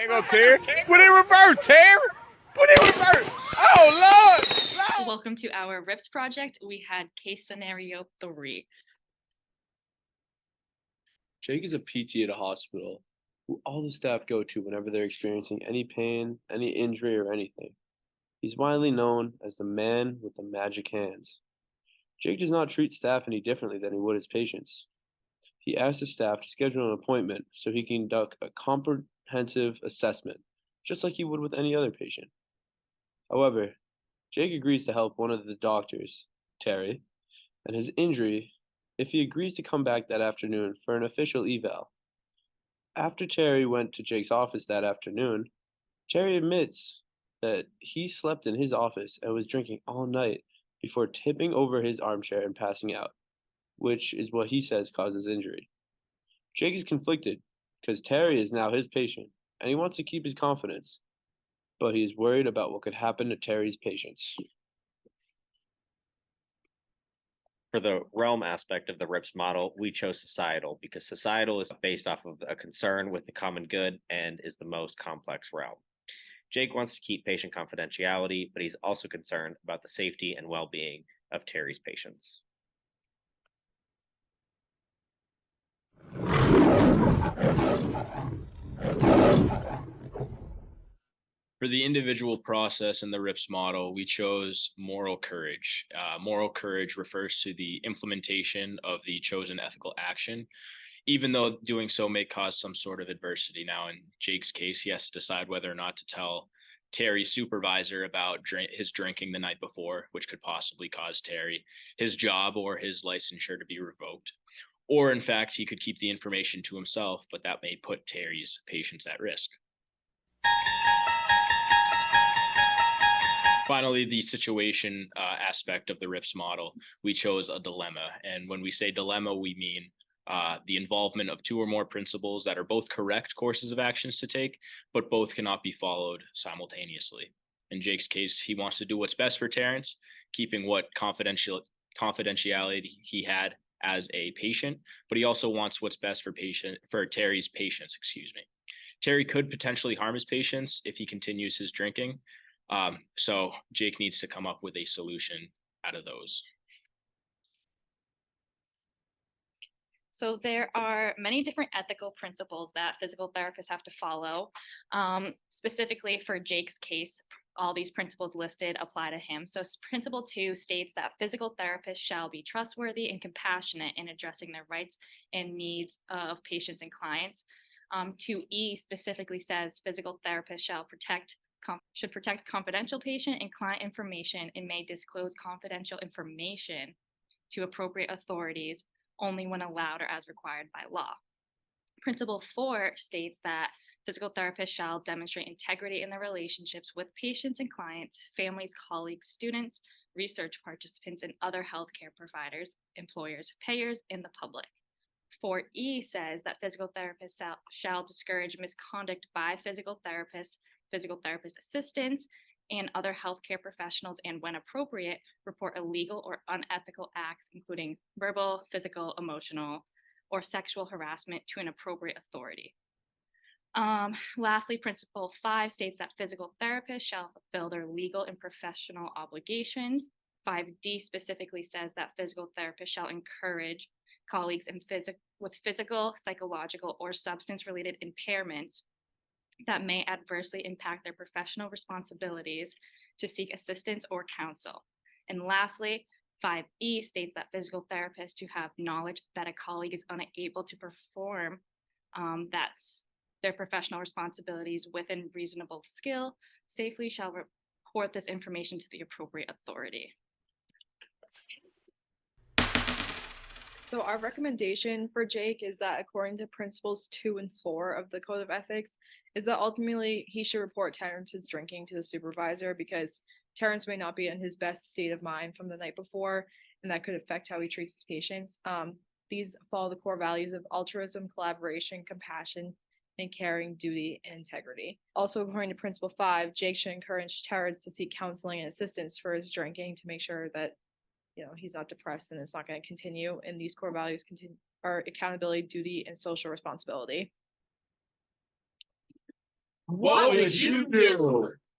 Go, Terry. Put it in reverse, Terry. Put it in reverse. Oh, Lord. Welcome to our RIPS project. We had case scenario 3. Jake is a PT at a hospital who all the staff go to whenever they're experiencing any pain, any injury, or anything. He's widely known as the man with the magic hands. Jake does not treat staff any differently than he would his patients. He asks the staff to schedule an appointment so he can conduct a comprehensive assessment, just like he would with any other patient. However, Jake agrees to help one of the doctors, Terry, and his injury if he agrees to come back that afternoon for an official eval. After Terry went to Jake's office that afternoon, Terry admits that he slept in his office and was drinking all night before tipping over his armchair and passing out, which is what he says caused his injury. Jake is conflicted because Terry is now his patient and he wants to keep his confidence, but he is worried about what could happen to Terry's patients. For the realm aspect of the RIPS model, we chose societal because societal is based off of a concern with the common good and is the most complex realm. Jake wants to keep patient confidentiality, but he's also concerned about the safety and well-being of Terry's patients. For the individual process in the RIPS model, we chose moral courage. Moral courage refers to the implementation of the chosen ethical action, even though doing so may cause some sort of adversity. Now, in Jake's case, he has to decide whether or not to tell Terry's supervisor about his drinking the night before, which could possibly cause Terry his job or his licensure to be revoked. Or, in fact, he could keep the information to himself, but that may put Terry's patients at risk. Finally, the situation aspect of the RIPS model, we chose a dilemma. And when we say dilemma, we mean the involvement of two or more principles that are both correct courses of actions to take, but both cannot be followed simultaneously. In Jake's case, he wants to do what's best for Terrence, keeping what confidentiality he had as a patient, but he also wants what's best for Terry's patients, Terry could potentially harm his patients if he continues his drinking. So Jake needs to come up with a solution out of those. So there are many different ethical principles that physical therapists have to follow. Specifically for Jake's case, all these principles listed apply to him. So principle 2 states that physical therapists shall be trustworthy and compassionate in addressing the rights and needs of patients and clients. 2E specifically says physical therapists should protect confidential patient and client information and may disclose confidential information to appropriate authorities only when allowed or as required by law. Principle 4 states that physical therapists shall demonstrate integrity in their relationships with patients and clients, families, colleagues, students, research participants, and other healthcare providers, employers, payers, and the public. 4E says that physical therapists shall discourage misconduct by physical therapist assistants, and other healthcare professionals, and when appropriate, report illegal or unethical acts, including verbal, physical, emotional, or sexual harassment to an appropriate authority. Lastly, principle 5 states that physical therapists shall fulfill their legal and professional obligations. 5D specifically says that physical therapists shall encourage colleagues with physical, psychological, or substance-related impairments that may adversely impact their professional responsibilities to seek assistance or counsel. And lastly, 5E states that physical therapists who have knowledge that a colleague is unable to perform that's their professional responsibilities within reasonable skill safely shall report this information to the appropriate authority. So our recommendation for Jake is that according to principles 2 and 4 of the Code of Ethics, is that ultimately he should report Terrence's drinking to the supervisor because Terrence may not be in his best state of mind from the night before, and that could affect how he treats his patients. These follow the core values of altruism, collaboration, compassion, and caring, duty, and integrity. Also, according to Principle 5, Jake should encourage Terrence to seek counseling and assistance for his drinking to make sure that he's not depressed and it's not going to continue. And these core values are accountability, duty, and social responsibility. What would you do?